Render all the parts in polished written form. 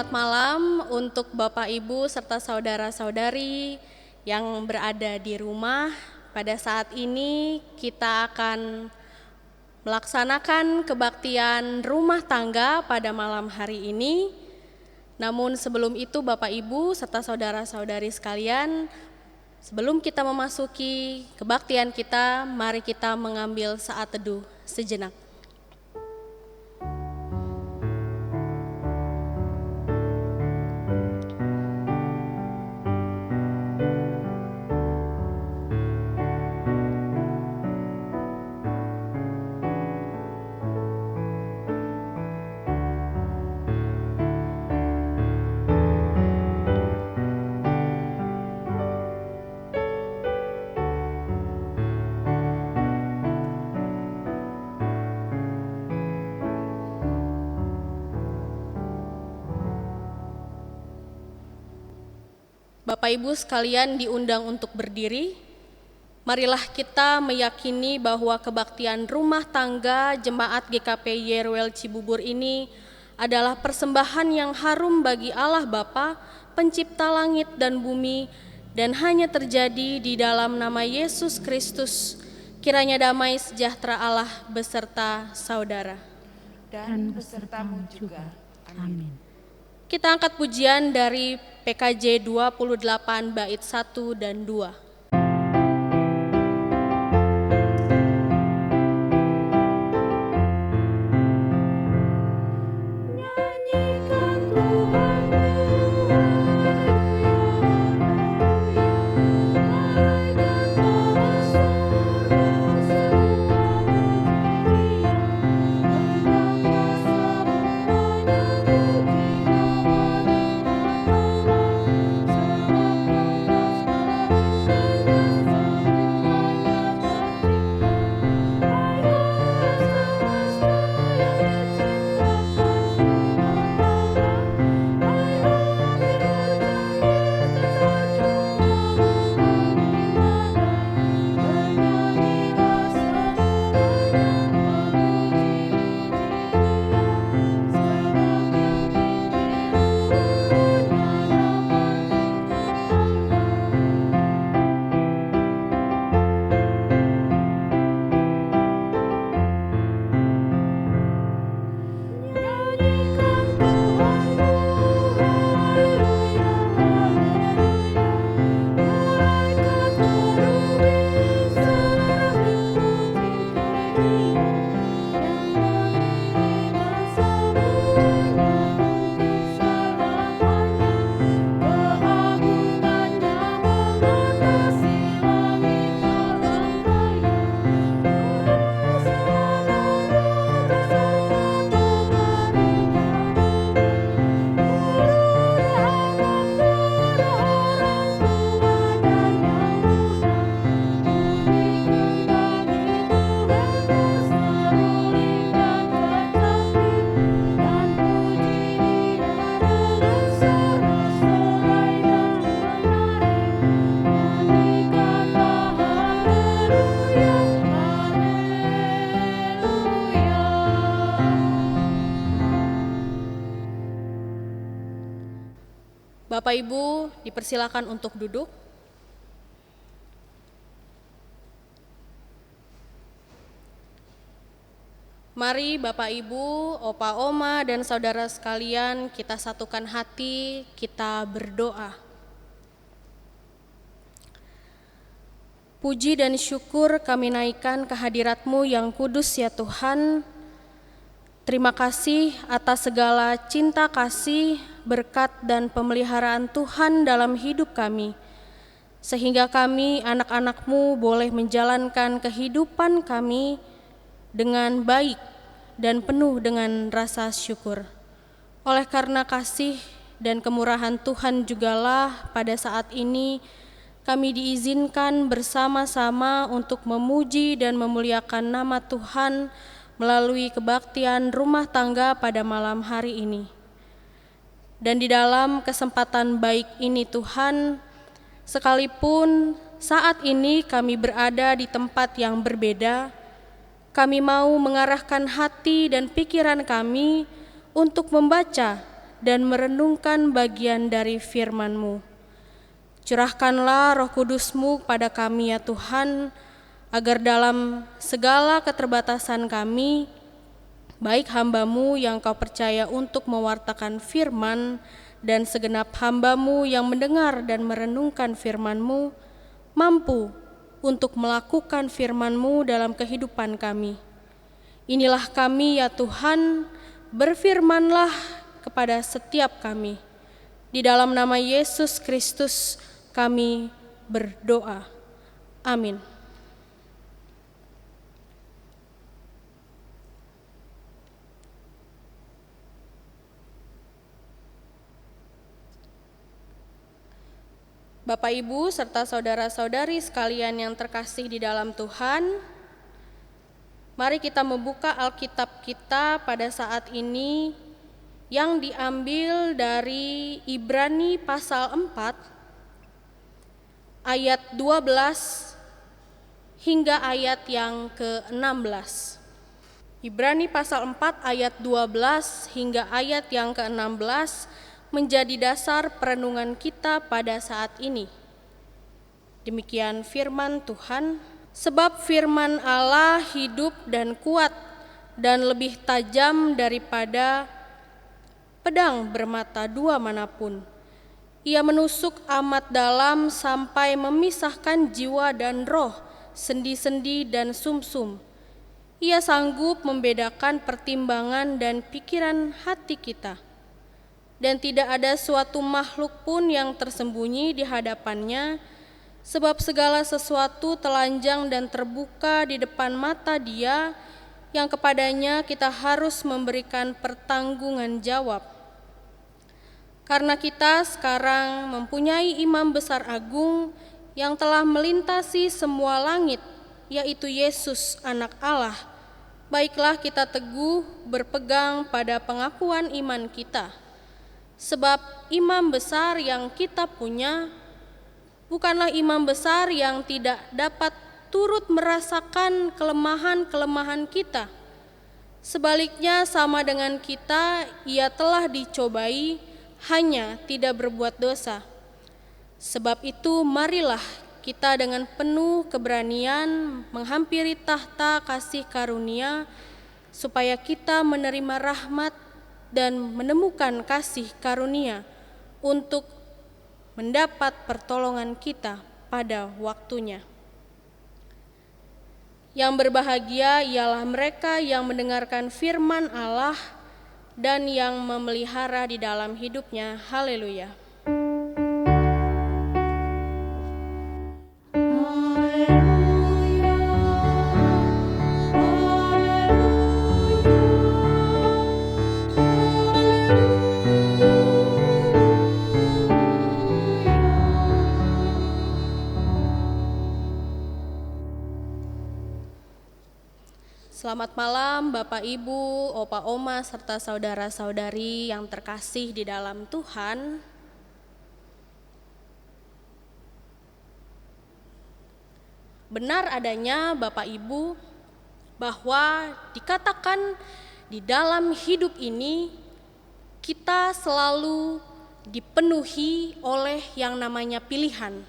Selamat malam untuk Bapak Ibu serta saudara-saudari yang berada di rumah. Pada saat ini kita akan melaksanakan kebaktian rumah tangga pada malam hari ini. Namun sebelum itu Bapak Ibu serta saudara-saudari sekalian, sebelum kita memasuki kebaktian kita, mari kita mengambil saat teduh sejenak. Bapak Ibu sekalian diundang untuk berdiri. Marilah kita meyakini bahwa kebaktian rumah tangga Jemaat GKP Yeruel Cibubur ini adalah persembahan yang harum bagi Allah Bapa, Pencipta langit dan bumi, dan hanya terjadi di dalam nama Yesus Kristus. Kiranya damai sejahtera Allah beserta saudara. Dan besertamu juga. Amin. Kita angkat pujian dari PKJ 28 bait 1 dan 2. Bapak Ibu dipersilakan untuk duduk. Mari Bapak Ibu, Opa Oma dan saudara sekalian, kita satukan hati, kita berdoa. Puji dan syukur kami naikkan kehadirat-Mu yang kudus ya Tuhan. Terima kasih atas segala cinta kasih, berkat dan pemeliharaan Tuhan dalam hidup kami. Sehingga kami anak-anak-Mu boleh menjalankan kehidupan kami dengan baik dan penuh dengan rasa syukur. Oleh karena kasih dan kemurahan Tuhan jugalah pada saat ini kami diizinkan bersama-sama untuk memuji dan memuliakan nama Tuhan melalui kebaktian rumah tangga pada malam hari ini. Dan di dalam kesempatan baik ini Tuhan, sekalipun saat ini kami berada di tempat yang berbeda, kami mau mengarahkan hati dan pikiran kami untuk membaca dan merenungkan bagian dari firman-Mu. Curahkanlah Roh Kudus-Mu pada kami ya Tuhan, agar dalam segala keterbatasan kami, baik hamba-Mu yang Kau percaya untuk mewartakan firman, dan segenap hamba-Mu yang mendengar dan merenungkan firman-Mu, mampu untuk melakukan firman-Mu dalam kehidupan kami. Inilah kami ya Tuhan, berfirmanlah kepada setiap kami. Di dalam nama Yesus Kristus kami berdoa. Amin. Bapak, Ibu, serta saudara-saudari sekalian yang terkasih di dalam Tuhan, mari kita membuka Alkitab kita pada saat ini yang diambil dari Ibrani pasal 4 ayat 12 hingga ayat yang ke-16. Ibrani pasal 4 ayat 12 hingga ayat yang ke-16 menjadi dasar perenungan kita pada saat ini. Demikian firman Tuhan, sebab firman Allah hidup dan kuat dan lebih tajam daripada pedang bermata dua manapun. Ia menusuk amat dalam sampai memisahkan jiwa dan roh, sendi-sendi dan sumsum. Ia sanggup membedakan pertimbangan dan pikiran hati kita. Dan tidak ada suatu makhluk pun yang tersembunyi di hadapannya, sebab segala sesuatu telanjang dan terbuka di depan mata Dia yang kepadanya kita harus memberikan pertanggungan jawab. Karena kita sekarang mempunyai imam besar agung yang telah melintasi semua langit, yaitu Yesus anak Allah, baiklah kita teguh berpegang pada pengakuan iman kita. Sebab imam besar yang kita punya bukanlah imam besar yang tidak dapat turut merasakan kelemahan-kelemahan kita. Sebaliknya sama dengan kita, ia telah dicobai, hanya tidak berbuat dosa. Sebab itu marilah kita dengan penuh keberanian menghampiri tahta kasih karunia, supaya kita menerima rahmat dan menemukan kasih karunia untuk mendapat pertolongan kita pada waktunya. Yang berbahagia ialah mereka yang mendengarkan firman Allah dan yang memelihara di dalam hidupnya. Haleluya. Selamat malam Bapak, Ibu, Opa, Oma, serta saudara-saudari yang terkasih di dalam Tuhan. Benar adanya Bapak Ibu bahwa dikatakan di dalam hidup ini kita selalu dipenuhi oleh yang namanya pilihan.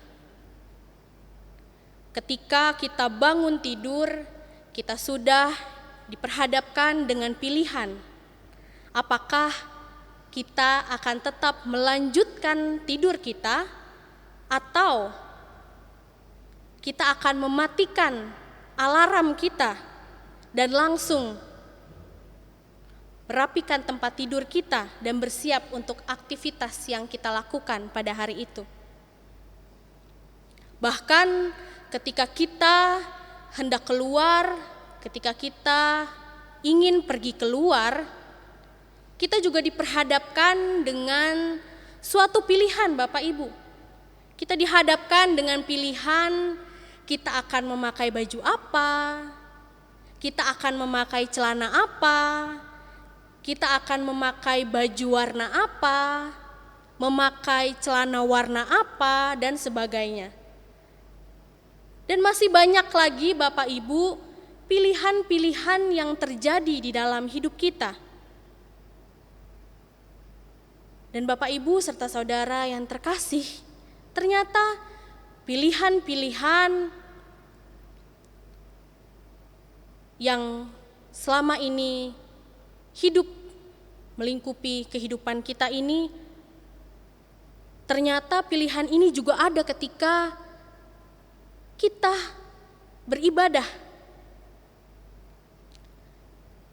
Ketika kita bangun tidur, kita sudah diperhadapkan dengan pilihan. Apakah kita akan tetap melanjutkan tidur kita, atau kita akan mematikan alarm kita dan langsung merapikan tempat tidur kita dan bersiap untuk aktivitas yang kita lakukan pada hari itu. Bahkan ketika kita hendak keluar, ketika kita ingin pergi keluar, kita juga diperhadapkan dengan suatu pilihan Bapak Ibu. Kita dihadapkan dengan pilihan, kita akan memakai baju apa, kita akan memakai celana apa, kita akan memakai baju warna apa, memakai celana warna apa, dan sebagainya. Dan masih banyak lagi Bapak Ibu pilihan-pilihan yang terjadi di dalam hidup kita. Dan Bapak Ibu serta saudara yang terkasih, ternyata pilihan-pilihan yang selama ini hidup melingkupi kehidupan kita ini, ternyata pilihan ini juga ada ketika kita beribadah.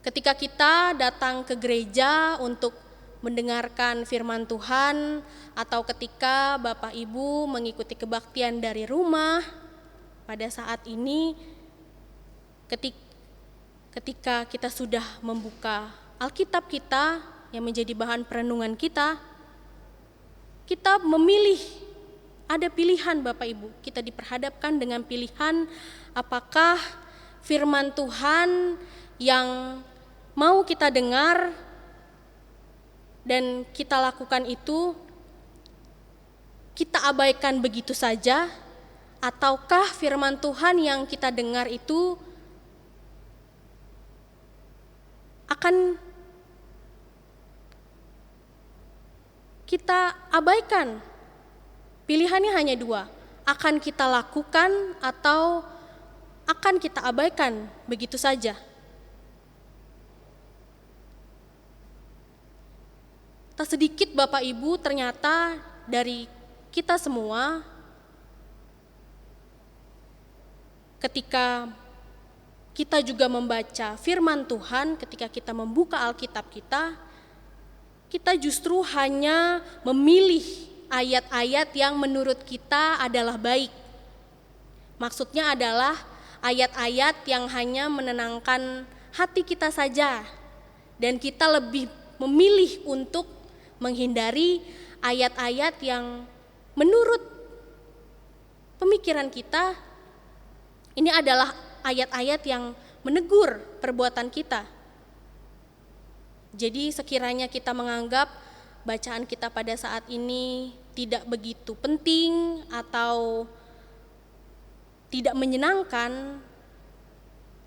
Ketika kita datang ke gereja untuk mendengarkan firman Tuhan, atau ketika Bapak Ibu mengikuti kebaktian dari rumah, pada saat ini ketika kita sudah membuka Alkitab kita yang menjadi bahan perenungan kita memilih, ada pilihan Bapak Ibu, kita diperhadapkan dengan pilihan apakah firman Tuhan yang mau kita dengar dan kita lakukan itu kita abaikan begitu saja, ataukah firman Tuhan yang kita dengar itu akan kita abaikan. Pilihannya hanya dua, akan kita lakukan atau akan kita abaikan begitu saja. Tak sedikit Bapak Ibu ternyata dari kita semua ketika kita juga membaca firman Tuhan, ketika kita membuka Alkitab kita justru hanya memilih ayat-ayat yang menurut kita adalah baik. Maksudnya adalah ayat-ayat yang hanya menenangkan hati kita saja, dan kita lebih memilih untuk menghindari ayat-ayat yang menurut pemikiran kita ini adalah ayat-ayat yang menegur perbuatan kita. Jadi sekiranya kita menganggap bacaan kita pada saat ini tidak begitu penting atau tidak menyenangkan,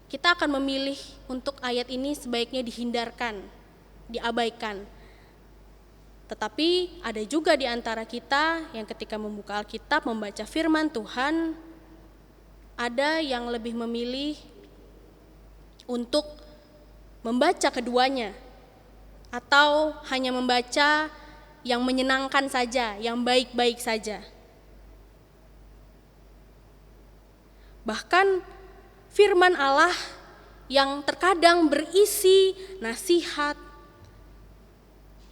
kita akan memilih untuk ayat ini sebaiknya dihindarkan, diabaikan. Tetapi ada juga di antara kita yang ketika membuka Alkitab, membaca firman Tuhan, ada yang lebih memilih untuk membaca keduanya, atau hanya membaca yang menyenangkan saja, yang baik-baik saja. Bahkan firman Allah yang terkadang berisi nasihat,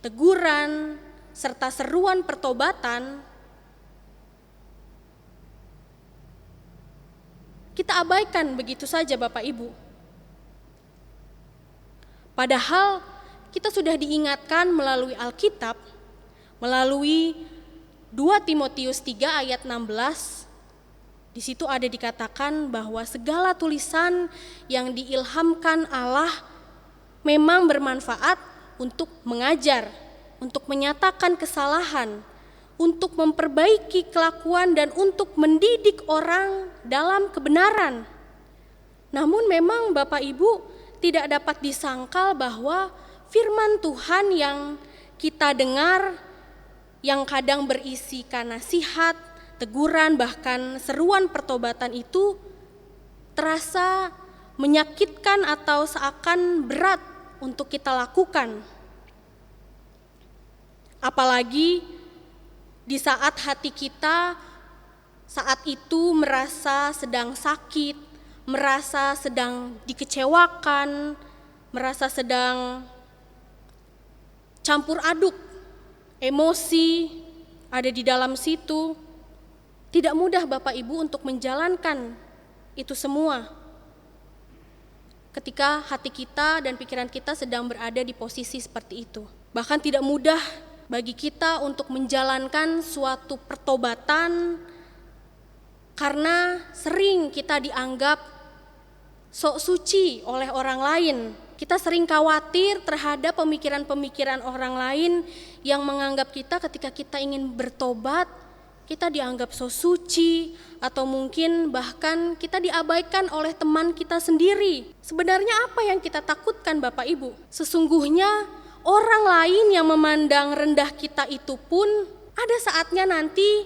teguran, serta seruan pertobatan, kita abaikan begitu saja Bapak Ibu. Padahal kita sudah diingatkan melalui Alkitab, melalui 2 Timotius 3 ayat 16, di situ ada dikatakan bahwa segala tulisan yang diilhamkan Allah memang bermanfaat untuk mengajar, untuk menyatakan kesalahan, untuk memperbaiki kelakuan dan untuk mendidik orang dalam kebenaran. Namun memang Bapak Ibu tidak dapat disangkal bahwa firman Tuhan yang kita dengar yang kadang berisikan nasihat, teguran, bahkan seruan pertobatan itu terasa menyakitkan atau seakan berat untuk kita lakukan. Apalagi di saat hati kita saat itu merasa sedang sakit, merasa sedang dikecewakan, merasa sedang campur aduk, emosi ada di dalam situ. Tidak mudah Bapak Ibu untuk menjalankan itu semua ketika hati kita dan pikiran kita sedang berada di posisi seperti itu. Bahkan tidak mudah bagi kita untuk menjalankan suatu pertobatan karena sering kita dianggap sok suci oleh orang lain. Kita sering khawatir terhadap pemikiran-pemikiran orang lain yang menganggap kita ketika kita ingin bertobat, kita dianggap so suci, atau mungkin bahkan kita diabaikan oleh teman kita sendiri. Sebenarnya apa yang kita takutkan Bapak Ibu? Sesungguhnya orang lain yang memandang rendah kita itu pun ada saatnya nanti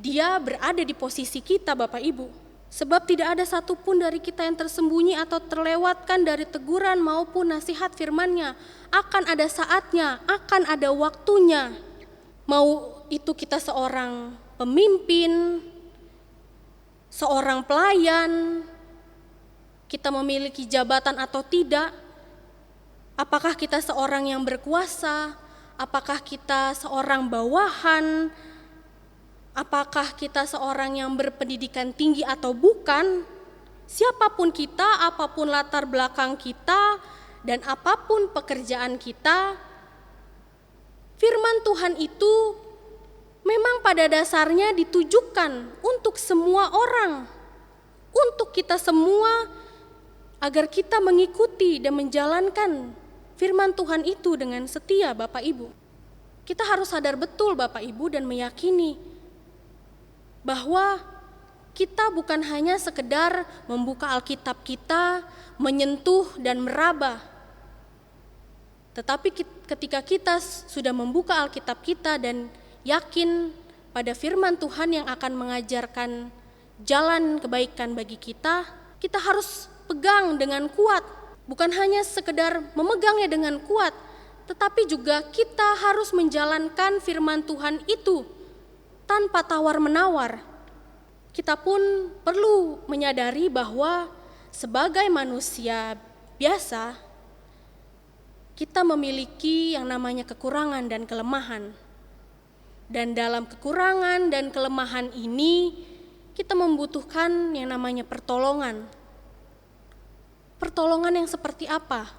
dia berada di posisi kita, Bapak Ibu. Sebab tidak ada satupun dari kita yang tersembunyi atau terlewatkan dari teguran maupun nasihat firman-Nya. Akan ada saatnya, akan ada waktunya. Mau itu kita seorang pemimpin, seorang pelayan, kita memiliki jabatan atau tidak, apakah kita seorang yang berkuasa, apakah kita seorang bawahan, apakah kita seorang yang berpendidikan tinggi atau bukan, siapapun kita, apapun latar belakang kita, dan apapun pekerjaan kita, firman Tuhan itu memang pada dasarnya ditujukan untuk semua orang, untuk kita semua, agar kita mengikuti dan menjalankan firman Tuhan itu dengan setia, Bapak Ibu. Kita harus sadar betul, Bapak Ibu, dan meyakini bahwa kita bukan hanya sekedar membuka Alkitab kita, menyentuh dan meraba. Tetapi ketika kita sudah membuka Alkitab kita dan yakin pada firman Tuhan yang akan mengajarkan jalan kebaikan bagi kita, kita harus pegang dengan kuat. Bukan hanya sekedar memegangnya dengan kuat, tetapi juga kita harus menjalankan firman Tuhan itu tanpa tawar-menawar. Kita pun perlu menyadari bahwa sebagai manusia biasa, kita memiliki yang namanya kekurangan dan kelemahan. Dan dalam kekurangan dan kelemahan ini, kita membutuhkan yang namanya pertolongan. Pertolongan yang seperti apa?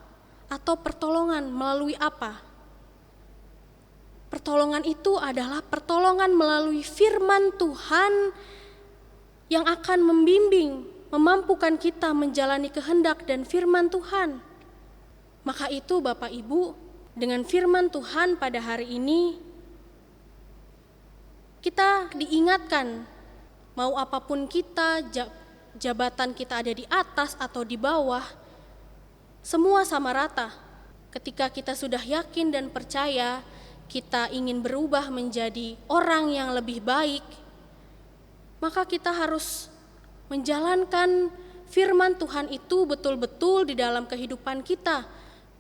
Atau pertolongan melalui apa? Pertolongan itu adalah pertolongan melalui firman Tuhan yang akan membimbing, memampukan kita menjalani kehendak dan firman Tuhan. Maka itu Bapak Ibu, dengan firman Tuhan pada hari ini, kita diingatkan, mau apapun kita, jabatan kita ada di atas atau di bawah, semua sama rata. Ketika kita sudah yakin dan percaya, kita ingin berubah menjadi orang yang lebih baik, maka kita harus menjalankan firman Tuhan itu betul-betul di dalam kehidupan kita.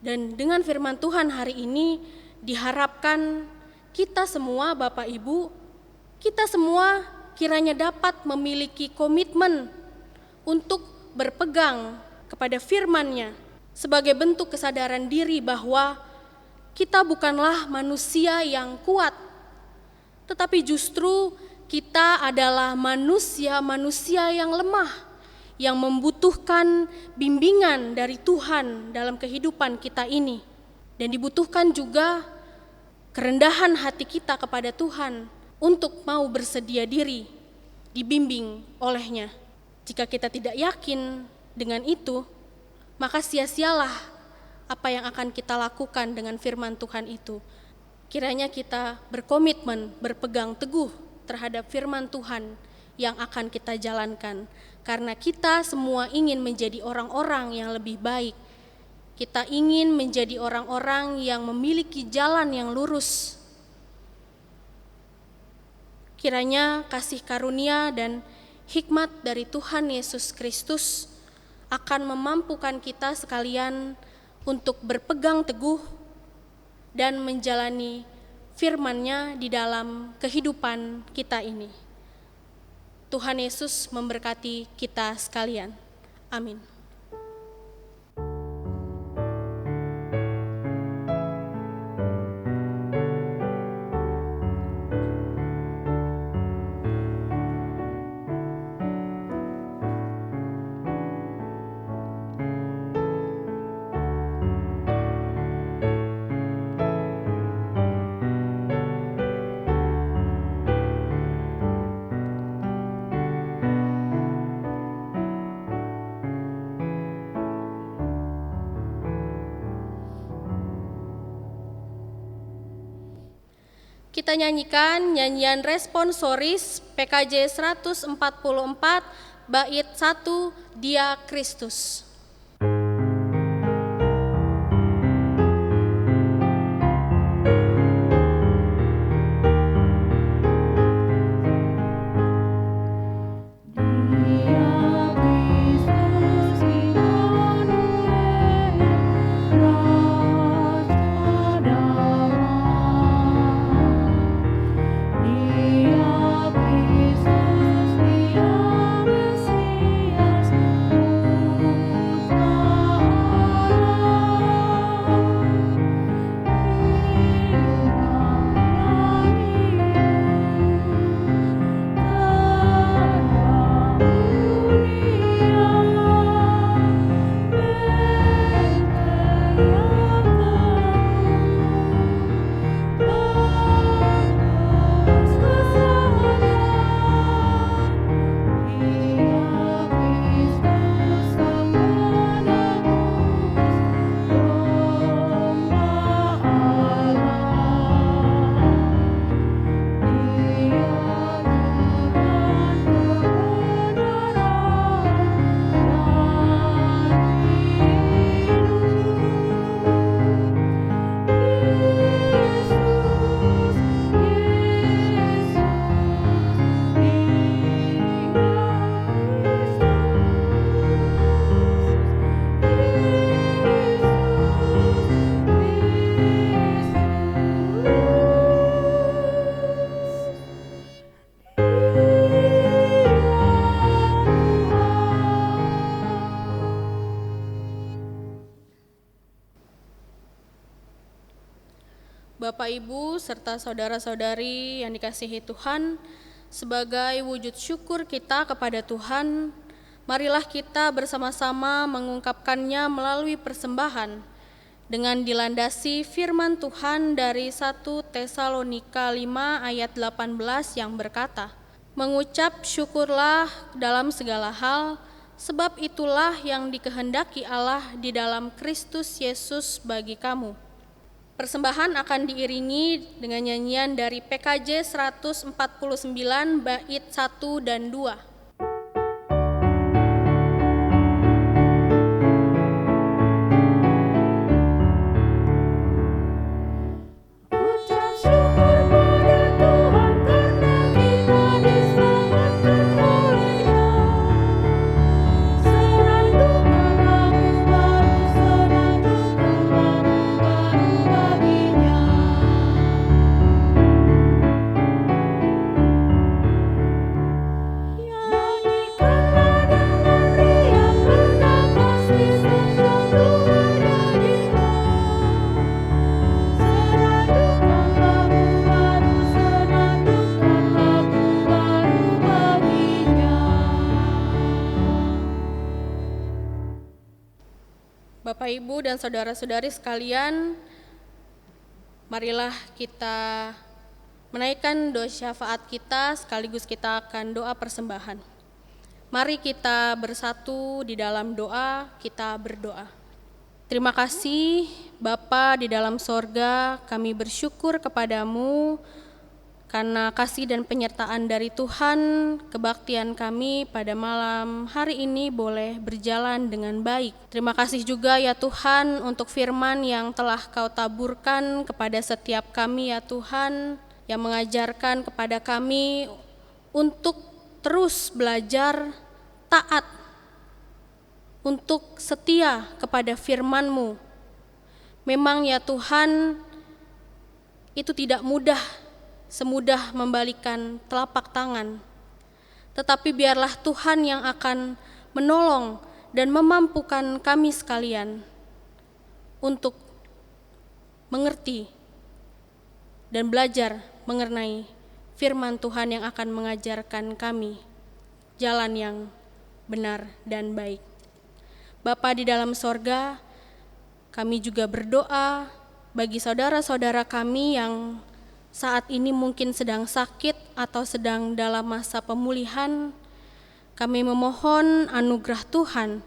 Dan dengan firman Tuhan hari ini diharapkan kita semua, Bapak Ibu, kita semua kiranya dapat memiliki komitmen untuk berpegang kepada firman-Nya sebagai bentuk kesadaran diri bahwa kita bukanlah manusia yang kuat, tetapi justru kita adalah manusia-manusia yang lemah, yang membutuhkan bimbingan dari Tuhan dalam kehidupan kita ini. Dan dibutuhkan juga kerendahan hati kita kepada Tuhan untuk mau bersedia diri dibimbing oleh-Nya. Jika kita tidak yakin dengan itu, maka sia-sialah apa yang akan kita lakukan dengan firman Tuhan itu. Kiranya kita berkomitmen, berpegang teguh terhadap firman Tuhan yang akan kita jalankan. Karena kita semua ingin menjadi orang-orang yang lebih baik. Kita ingin menjadi orang-orang yang memiliki jalan yang lurus. Kiranya kasih karunia dan hikmat dari Tuhan Yesus Kristus akan memampukan kita sekalian untuk berpegang teguh dan menjalani firman-Nya di dalam kehidupan kita ini. Tuhan Yesus memberkati kita sekalian. Amin. Kita nyanyikan nyanyian responsoris PKJ 144 bait 1 Dia Kristus. Ibu serta saudara-saudari yang dikasihi Tuhan, sebagai wujud syukur kita kepada Tuhan, marilah kita bersama-sama mengungkapkannya melalui persembahan dengan dilandasi firman Tuhan dari 1 Tesalonika 5 ayat 18 yang berkata, "Mengucap syukurlah dalam segala hal, sebab itulah yang dikehendaki Allah di dalam Kristus Yesus bagi kamu." Persembahan akan diiringi dengan nyanyian dari PKJ 149 bait 1 dan 2. Bapak, Ibu, dan saudara-saudari sekalian, marilah kita menaikkan doa syafaat kita, sekaligus kita akan doa persembahan. Mari kita bersatu di dalam doa, kita berdoa. Terima kasih Bapa di dalam sorga, kami bersyukur kepadamu karena kasih dan penyertaan dari Tuhan, kebaktian kami pada malam hari ini boleh berjalan dengan baik. Terima kasih juga ya Tuhan untuk firman yang telah Kau taburkan kepada setiap kami ya Tuhan, yang mengajarkan kepada kami untuk terus belajar taat, untuk setia kepada firman-Mu. Memang ya Tuhan, itu tidak mudah, semudah membalikan telapak tangan. Tetapi biarlah Tuhan yang akan menolong dan memampukan kami sekalian untuk mengerti dan belajar mengenai firman Tuhan yang akan mengajarkan kami jalan yang benar dan baik. Bapa di dalam sorga, kami juga berdoa bagi saudara-saudara kami yang saat ini mungkin sedang sakit atau sedang dalam masa pemulihan. Kami memohon anugerah Tuhan,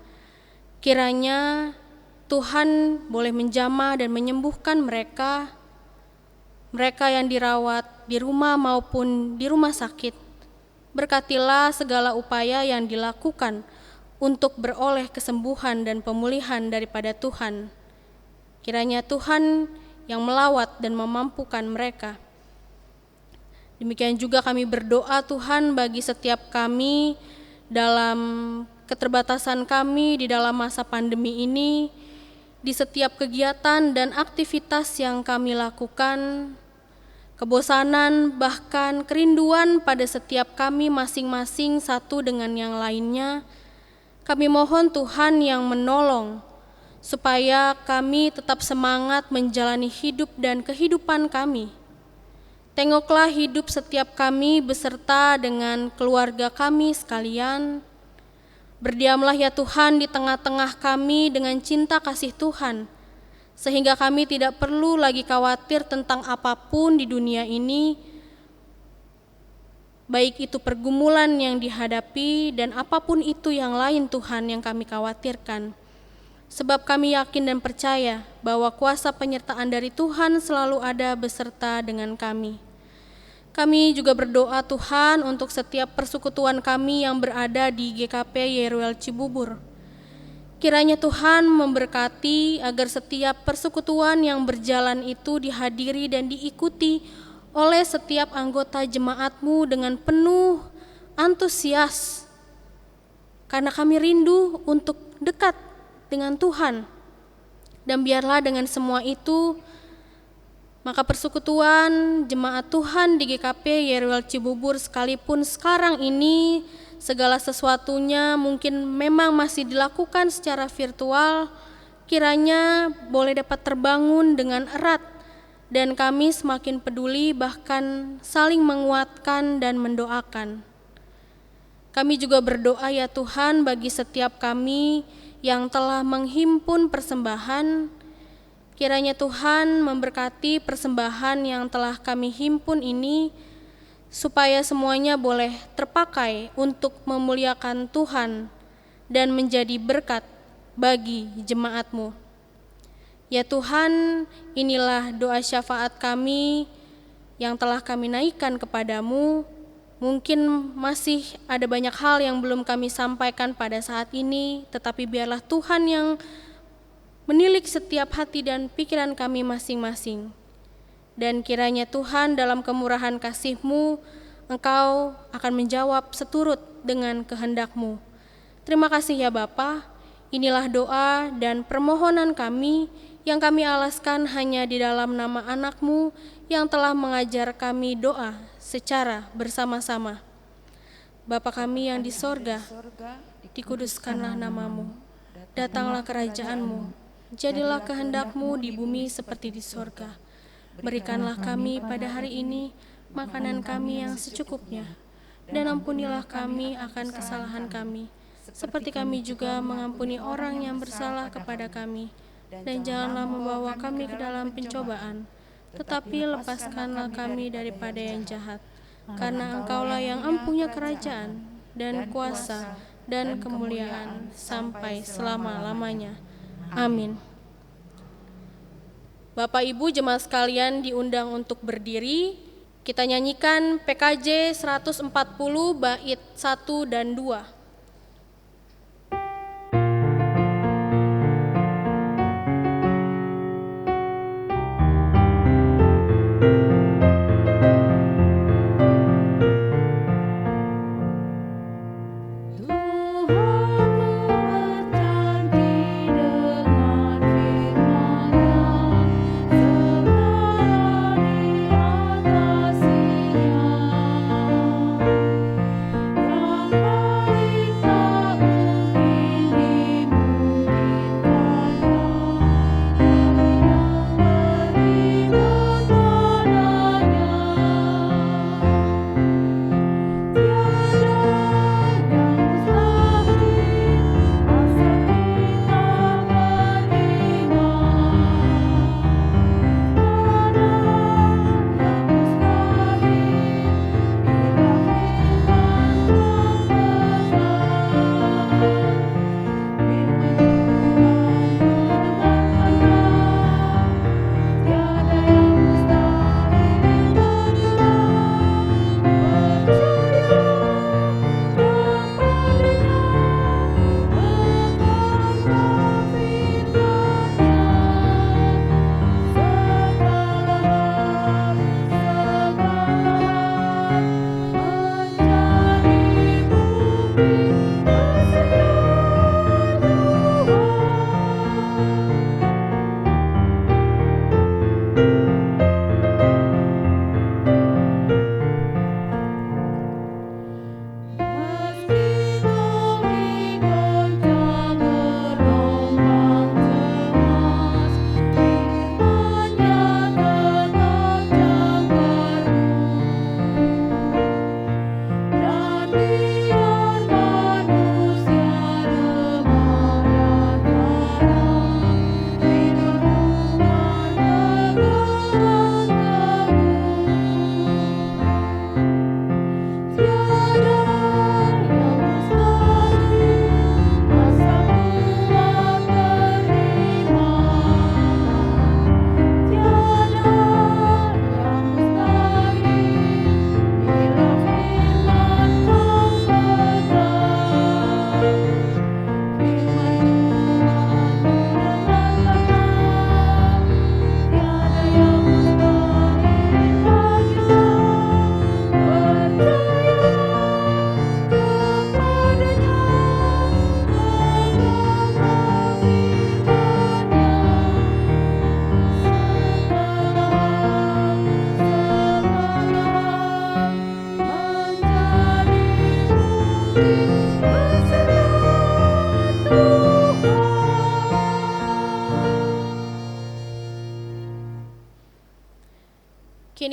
kiranya Tuhan boleh menjamah dan menyembuhkan mereka yang dirawat di rumah maupun di rumah sakit. Berkatilah segala upaya yang dilakukan untuk beroleh kesembuhan dan pemulihan daripada Tuhan. Kiranya Tuhan yang melawat dan memampukan mereka. Demikian juga kami berdoa Tuhan bagi setiap kami dalam keterbatasan kami di dalam masa pandemi ini, di setiap kegiatan dan aktivitas yang kami lakukan, kebosanan bahkan kerinduan pada setiap kami masing-masing satu dengan yang lainnya. Kami mohon Tuhan yang menolong supaya kami tetap semangat menjalani hidup dan kehidupan kami. Tengoklah hidup setiap kami beserta dengan keluarga kami sekalian. Berdiamlah ya Tuhan di tengah-tengah kami dengan cinta kasih Tuhan, sehingga kami tidak perlu lagi khawatir tentang apapun di dunia ini, baik itu pergumulan yang dihadapi dan apapun itu yang lain Tuhan yang kami khawatirkan. Sebab kami yakin dan percaya bahwa kuasa penyertaan dari Tuhan selalu ada beserta dengan kami. Kami juga berdoa Tuhan untuk setiap persekutuan kami yang berada di GKP Yeruel Cibubur. Kiranya Tuhan memberkati agar setiap persekutuan yang berjalan itu dihadiri dan diikuti oleh setiap anggota jemaat-Mu dengan penuh antusias. Karena kami rindu untuk dekat dengan Tuhan. Dan biarlah dengan semua itu, maka persekutuan jemaat Tuhan di GKP Yeruel Cibubur sekalipun sekarang ini segala sesuatunya mungkin memang masih dilakukan secara virtual, kiranya boleh dapat terbangun dengan erat dan kami semakin peduli, bahkan saling menguatkan dan mendoakan. Kami juga berdoa ya Tuhan bagi setiap kami yang telah menghimpun persembahan. Kiranya Tuhan memberkati persembahan yang telah kami himpun ini, supaya semuanya boleh terpakai untuk memuliakan Tuhan dan menjadi berkat bagi jemaat-Mu. Ya Tuhan, inilah doa syafaat kami yang telah kami naikkan kepadamu. Mungkin masih ada banyak hal yang belum kami sampaikan pada saat ini, tetapi biarlah Tuhan yang menilik setiap hati dan pikiran kami masing-masing. Dan kiranya Tuhan dalam kemurahan kasih-Mu, Engkau akan menjawab seturut dengan kehendak-Mu. Terima kasih ya Bapa. Inilah doa dan permohonan kami yang kami alaskan hanya di dalam nama anak-Mu yang telah mengajar kami doa secara bersama-sama. Bapa kami yang di sorga, dikuduskanlah nama-Mu, datanglah kerajaan-Mu, jadilah kehendak-Mu di bumi seperti di sorga. Berikanlah kami pada hari ini makanan kami yang secukupnya, dan ampunilah kami akan kesalahan kami, seperti kami juga mengampuni orang yang bersalah kepada kami. Dan janganlah membawa kami ke dalam pencobaan, tetapi lepaskanlah kami daripada yang jahat. Karena Engkaulah yang empunya kerajaan, dan kuasa, dan kemuliaan, sampai selama-lamanya. Amin. Bapak Ibu jemaat sekalian diundang untuk berdiri. Kita nyanyikan PKJ 140 bait 1 dan 2. Kembali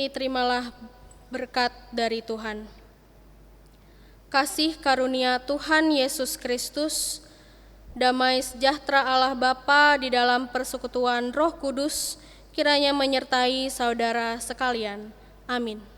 Kini terimalah berkat dari Tuhan. Kasih karunia Tuhan Yesus Kristus, damai sejahtera Allah Bapa di dalam persekutuan Roh Kudus, kiranya menyertai saudara sekalian. Amin.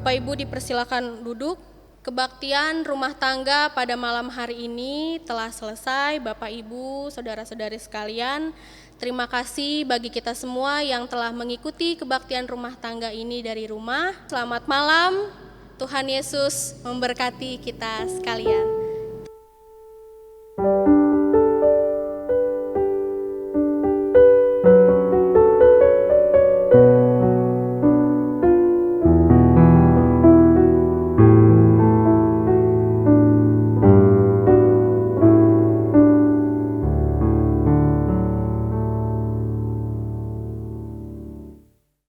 Bapak Ibu dipersilakan duduk. Kebaktian rumah tangga pada malam hari ini telah selesai. Bapak Ibu, saudara-saudari sekalian, terima kasih bagi kita semua yang telah mengikuti kebaktian rumah tangga ini dari rumah. Selamat malam, Tuhan Yesus memberkati kita sekalian.